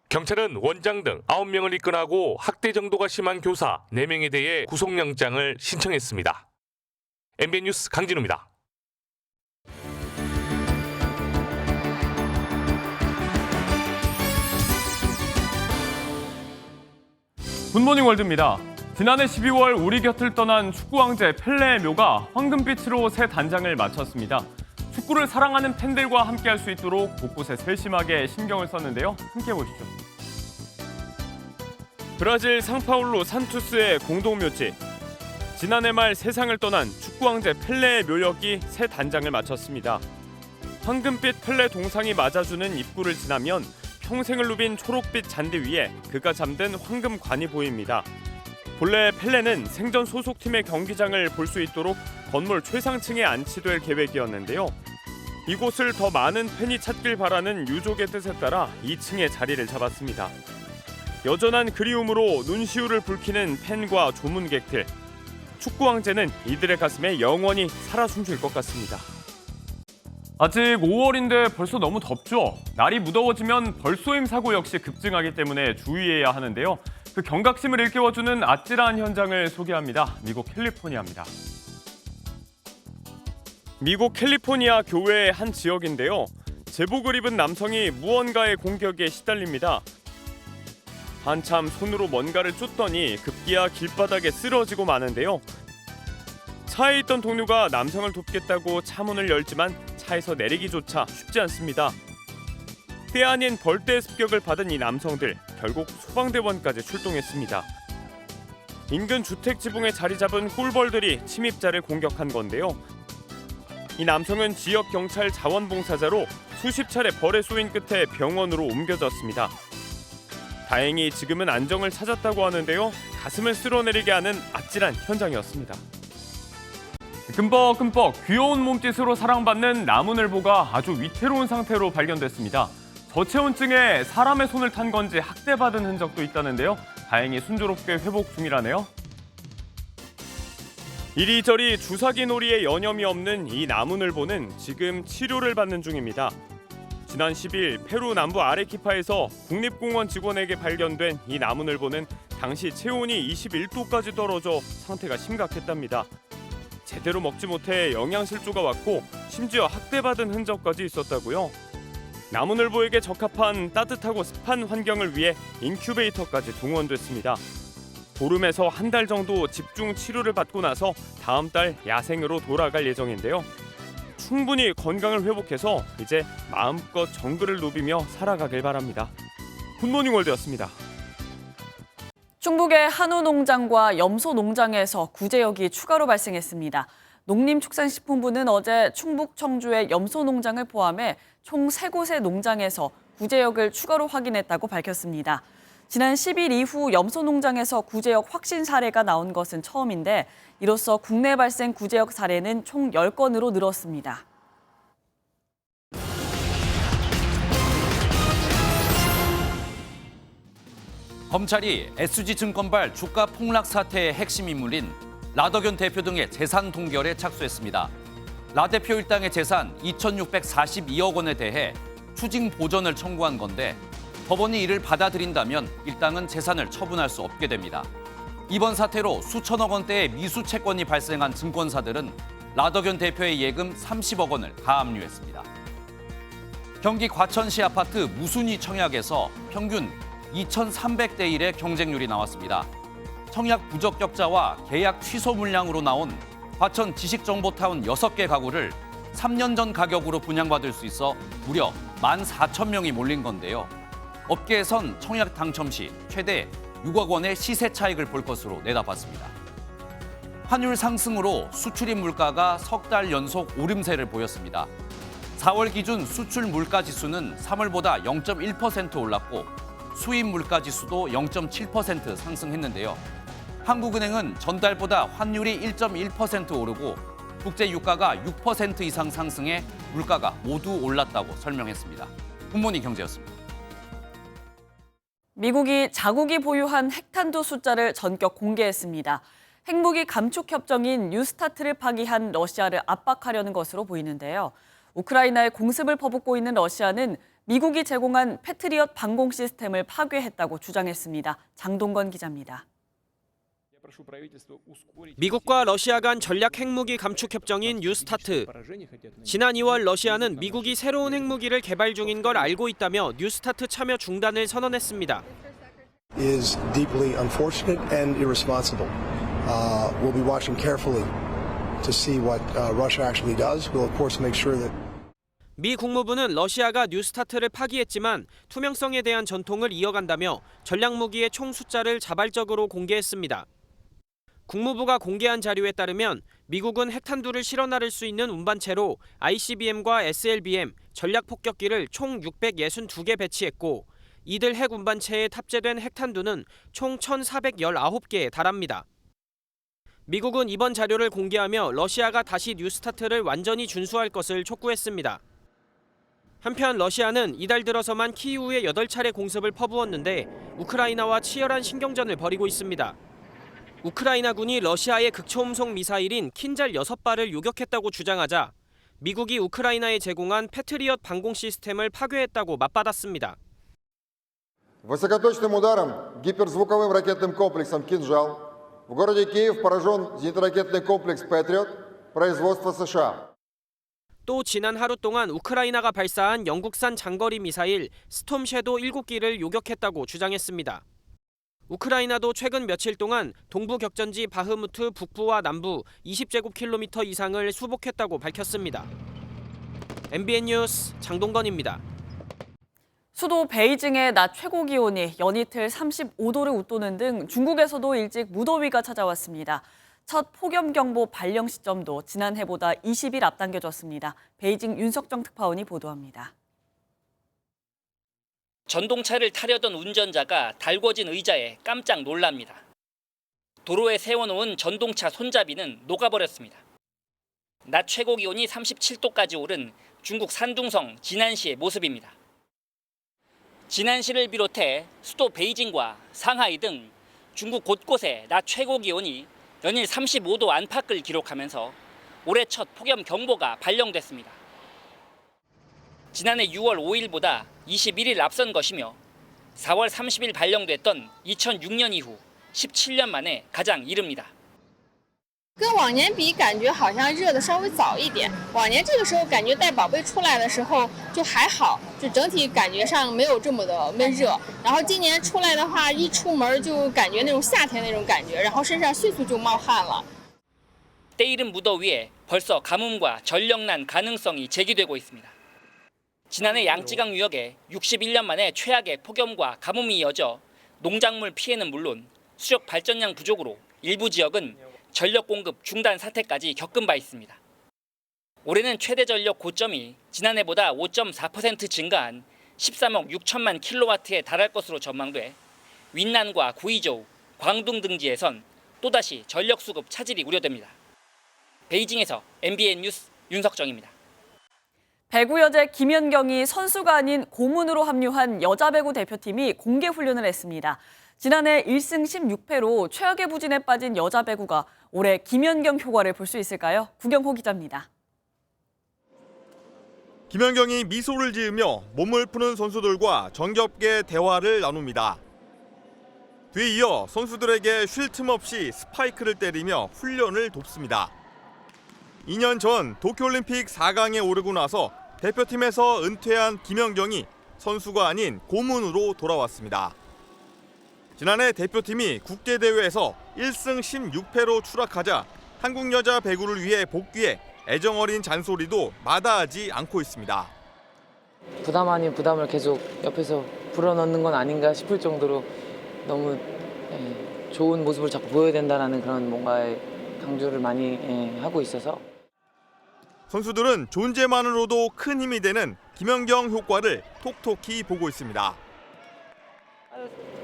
경찰은 원장 등 9명을 입건하고 학대 정도가 심한 교사 4명에 대해 구속영장을 신청했습니다. MBN 뉴스 강진우입니다. 굿모닝 월드입니다. 지난해 12월 우리 곁을 떠난 축구 왕제 펠레의 묘가 황금빛으로 새 단장을 마쳤습니다. 축구를 사랑하는 팬들과 함께할 수 있도록 곳곳에 세심하게 신경을 썼는데요. 함께 보시죠. 브라질 상파울루 산투스의 공동묘지. 지난해 말 세상을 떠난 축구 왕제 펠레의 묘역이 새 단장을 마쳤습니다. 황금빛 펠레 동상이 맞아주는 입구를 지나면 평생을 누빈 초록빛 잔디 위에 그가 잠든 황금관이 보입니다. 본래 펠레는 생전 소속팀의 경기장을 볼 수 있도록 건물 최상층에 안치될 계획이었는데요. 이곳을 더 많은 팬이 찾길 바라는 유족의 뜻에 따라 2층에 자리를 잡았습니다. 여전한 그리움으로 눈시울을 붉히는 팬과 조문객들. 축구 왕제는 이들의 가슴에 영원히 살아 숨쉴 것 같습니다. 아직 5월인데 벌써 너무 덥죠? 날이 무더워지면 벌쏘임 사고 역시 급증하기 때문에 주의해야 하는데요. 그 경각심을 일깨워주는 아찔한 현장을 소개합니다. 미국 캘리포니아입니다. 미국 캘리포니아 교외의 한 지역인데요. 제복을 입은 남성이 무언가의 공격에 시달립니다. 한참 손으로 뭔가를 쫓더니 급기야 길바닥에 쓰러지고 마는데요. 차에 있던 동료가 남성을 돕겠다고 차문을 열지만 차에서 내리기조차 쉽지 않습니다. 때 아닌 벌떼의 습격을 받은 이 남성들, 결국 소방대원까지 출동했습니다. 인근 주택 지붕에 자리 잡은 꿀벌들이 침입자를 공격한 건데요. 이 남성은 지역 경찰 자원봉사자로 수십 차례 벌에 쏘인 끝에 병원으로 옮겨졌습니다. 다행히 지금은 안정을 찾았다고 하는데요. 가슴을 쓸어내리게 하는 아찔한 현장이었습니다. 끔뻑끔뻑 귀여운 몸짓으로 사랑받는 나무늘보가 아주 위태로운 상태로 발견됐습니다. 저체온증에 사람의 손을 탄 건지 학대받은 흔적도 있다는데요. 다행히 순조롭게 회복 중이라네요. 이리저리 주사기 놀이에 여념이 없는 이 나무늘보는 지금 치료를 받는 중입니다. 지난 10일 페루 남부 아레키파에서 국립공원 직원에게 발견된 이 나무늘보는 당시 체온이 21도까지 떨어져 상태가 심각했답니다. 제대로 먹지 못해 영양실조가 왔고 심지어 학대받은 흔적까지 있었다고요. 나무늘보에게 적합한 따뜻하고 습한 환경을 위해 인큐베이터까지 동원됐습니다. 보름에서 한 달 정도 집중 치료를 받고 나서 다음 달 야생으로 돌아갈 예정인데요. 충분히 건강을 회복해서 이제 마음껏 정글을 누비며 살아가길 바랍니다. 굿모닝 월드였습니다. 충북의 한우 농장과 염소 농장에서 구제역이 추가로 발생했습니다. 농림축산식품부는 어제 충북 청주의 염소 농장을 포함해 총 3곳의 농장에서 구제역을 추가로 확인했다고 밝혔습니다. 지난 10일 이후 염소 농장에서 구제역 확신 사례가 나온 것은 처음인데 이로써 국내 발생 구제역 사례는 총 10건으로 늘었습니다. 검찰이 SG증권발 주가 폭락 사태의 핵심 인물인 라더견 대표 등의 재산 동결에 착수했습니다. 라 대표 일당의 재산 2,642억 원에 대해 추징 보전을 청구한 건데 법원이 이를 받아들인다면 일당은 재산을 처분할 수 없게 됩니다. 이번 사태로 수천억 원대의 미수 채권이 발생한 증권사들은 라더견 대표의 예금 30억 원을 가압류했습니다. 경기 과천시 아파트 무순위 청약에서 평균 2,300대 1의 경쟁률이 나왔습니다. 청약 부적격자와 계약 취소 물량으로 나온 과천 지식정보타운 6개 가구를 3년 전 가격으로 분양받을 수 있어 무려 14,000명이 몰린 건데요. 업계에선 청약 당첨 시 최대 6억 원의 시세 차익을 볼 것으로 내다봤습니다. 환율 상승으로 수출입 물가가 석 달 연속 오름세를 보였습니다. 4월 기준 수출 물가 지수는 3월보다 0.1% 올랐고 수입 물가 지수도 0.7% 상승했는데요. 한국은행은 전달보다 환율이 1.1% 오르고 국제 유가가 6% 이상 상승해 물가가 모두 올랐다고 설명했습니다. 굿모닝 경제였습니다. 미국이 자국이 보유한 핵탄두 숫자를 전격 공개했습니다. 핵무기 감축 협정인 뉴스타트를 파기한 러시아를 압박하려는 것으로 보이는데요. 우크라이나에 공습을 퍼붓고 있는 러시아는 미국이 제공한 패트리엇 방공 시스템을 파괴했다고 주장했습니다. 장동건 기자입니다. 미국과 러시아 간 전략 핵무기 감축 협정인 뉴스타트. 지난 2월 러시아는 미국이 새로운 핵무기를 개발 중인 걸 알고 있다며 뉴스타트 참여 중단을 선언했습니다. is deeply unfortunate and irresponsible. We'll be watching carefully to see what Russia actually does. We'll of course make sure that 미 국무부는 러시아가 뉴스타트를 파기했지만 투명성에 대한 전통을 이어간다며 전략무기의 총 숫자를 자발적으로 공개했습니다. 국무부가 공개한 자료에 따르면 미국은 핵탄두를 실어 나를 수 있는 운반체로 ICBM과 SLBM, 전략폭격기를 총 662개 배치했고 이들 핵 운반체에 탑재된 핵탄두는 총 1,419개에 달합니다. 미국은 이번 자료를 공개하며 러시아가 다시 뉴스타트를 완전히 준수할 것을 촉구했습니다. 한편 러시아는 이달 들어서만 키이우에 8차례 공습을 퍼부었는데 우크라이나와 치열한 신경전을 벌이고 있습니다. 우크라이나군이 러시아의 극초음속 미사일인 킨잘 6발을 요격했다고 주장하자 미국이 우크라이나에 제공한 패트리엇 방공 시스템을 파괴했다고 맞받았습니다. Высокоточным ударом гиперзвуковым ракетным комплексом «Кинжал» в городе Киев поражен зенитно-ракетный комплекс «Патриот» производства США. 또 지난 하루 동안 우크라이나가 발사한 영국산 장거리 미사일 스톰 섀도우 7기를 요격했다고 주장했습니다. 우크라이나도 최근 며칠 동안 동부 격전지 바흐무트 북부와 남부 20제곱킬로미터 이상을 수복했다고 밝혔습니다. MBN 뉴스 장동건입니다. 수도 베이징의 낮 최고 기온이 연이틀 35도를 웃도는 등 중국에서도 일찍 무더위가 찾아왔습니다. 첫 폭염경보 발령 시점도 지난해보다 20일 앞당겨졌습니다. 베이징 윤석정 특파원이 보도합니다. 전동차를 타려던 운전자가 달궈진 의자에 깜짝 놀랍니다. 도로에 세워놓은 전동차 손잡이는 녹아버렸습니다. 낮 최고 기온이 37도까지 오른 중국 산둥성 진안시의 모습입니다. 진안시를 비롯해 수도 베이징과 상하이 등 중국 곳곳에 낮 최고 기온이 연일 35도 안팎을 기록하면서 올해 첫 폭염 경보가 발령됐습니다. 지난해 6월 5일보다 21일 앞선 것이며 4월 30일 발령됐던 2006년 이후 17년 만에 가장 이릅니다. 跟往年比，感觉好像热的稍微早一点。往年这个时候感觉带宝贝出来的时候就还好，就整体感觉上没有这么的闷热。然后今年出来的话，一出门就感觉那种夏天那种感觉，然后身上迅速就冒汗了。 때이른 무더위에 벌써 가뭄과 전력난 가능성이 제기되고 있습니다. 지난해 양쯔강 유역에 61년 만에 최악의 폭염과 가뭄이 이어져 농작물 피해는 물론 수력 발전량 부족으로 일부 지역은 전력 공급 중단 사태까지 겪은 바 있습니다. 올해는 최대 전력 고점이 지난해보다 5.4% 증가한 13억 6천만 킬로와트에 달할 것으로 전망돼 윈난과 구이저우, 광둥 등지에선 또다시 전력 수급 차질이 우려됩니다. 베이징에서 MBN 뉴스 윤석정입니다. 배구 여제 김연경이 선수가 아닌 고문으로 합류한 여자 배구 대표팀이 공개 훈련을 했습니다. 지난해 1승 16패로 최악의 부진에 빠진 여자 배구가 올해 김연경 효과를 볼 수 있을까요? 구경호 기자입니다. 김연경이 미소를 지으며 몸을 푸는 선수들과 정겹게 대화를 나눕니다. 뒤에 이어 선수들에게 쉴 틈 없이 스파이크를 때리며 훈련을 돕습니다. 2년 전 도쿄올림픽 4강에 오르고 나서 대표팀에서 은퇴한 김연경이 선수가 아닌 고문으로 돌아왔습니다. 지난해 대표팀이 국제대회에서 1승 16패로 추락하자 한국 여자 배구를 위해 복귀해 애정어린 잔소리도 마다하지 않고 있습니다. 부담 아닌 부담을 계속 옆에서 불어넣는 건 아닌가 싶을 정도로 너무 좋은 모습을 자꾸 보여야 된다는 그런 뭔가의 강조를 많이 하고 있어서 선수들은 존재만으로도 큰 힘이 되는 김연경 효과를 톡톡히 보고 있습니다.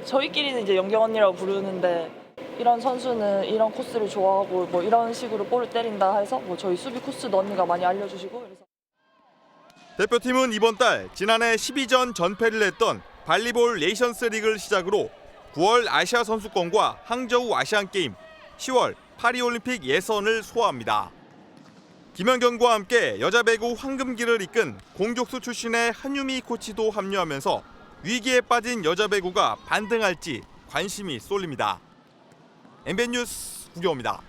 저희끼리는 이제 연경 언니라고 부르는데 이런 선수는 이런 코스를 좋아하고 뭐 이런 식으로 볼을 때린다 해서 뭐 저희 수비 코스도 언니가 많이 알려주시고 그래서. 대표팀은 이번 달 지난해 12전 전패를 했던 발리볼 네이션스 리그를 시작으로 9월 아시아 선수권과 항저우 아시안게임, 10월 파리올림픽 예선을 소화합니다. 김연경과 함께 여자 배구 황금기를 이끈 공격수 출신의 한유미 코치도 합류하면서 위기에 빠진 여자 배구가 반등할지 관심이 쏠립니다. MBN 뉴스 구경호입니다.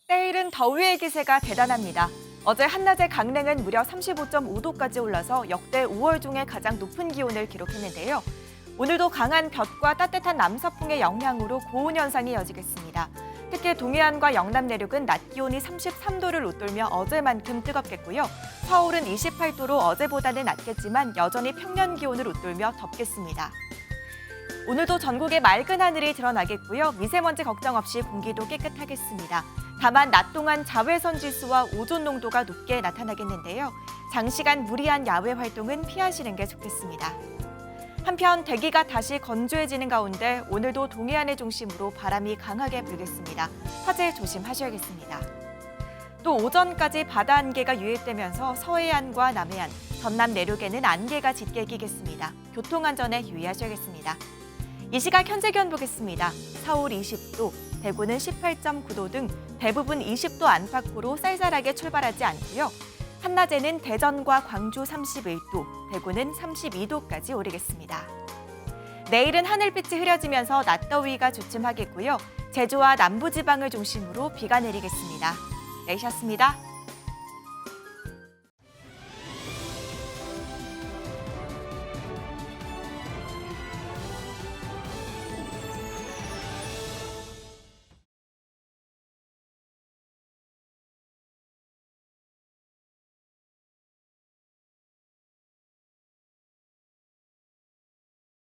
때이른 더위의 기세가 대단합니다. 어제 한낮의 강릉은 무려 35.5도까지 올라서 역대 5월 중에 가장 높은 기온을 기록했는데요. 오늘도 강한 볕과 따뜻한 남서풍의 영향으로 고온 현상이 이어지겠습니다. 특히 동해안과 영남 내륙은 낮 기온이 33도를 웃돌며 어제만큼 뜨겁겠고요. 서울은 28도로 어제보다는 낮겠지만 여전히 평년 기온을 웃돌며 덥겠습니다. 오늘도 전국에 맑은 하늘이 드러나겠고요. 미세먼지 걱정 없이 공기도 깨끗하겠습니다. 다만 낮 동안 자외선 지수와 오존 농도가 높게 나타나겠는데요. 장시간 무리한 야외 활동은 피하시는 게 좋겠습니다. 한편 대기가 다시 건조해지는 가운데 오늘도 동해안을 중심으로 바람이 강하게 불겠습니다. 화재 조심하셔야겠습니다. 또 오전까지 바다 안개가 유입되면서 서해안과 남해안, 전남 내륙에는 안개가 짙게 끼겠습니다. 교통안전에 유의하셔야겠습니다. 이 시각 현재 기온 보겠습니다. 서울 20도, 대구는 18.9도 등 대부분 20도 안팎으로 쌀쌀하게 출발하지 않고요. 한낮에는 대전과 광주 31도, 대구는 32도까지 오르겠습니다. 내일은 하늘빛이 흐려지면서 낮더위가 주춤하겠고요. 제주와 남부지방을 중심으로 비가 내리겠습니다. 내셨습니다.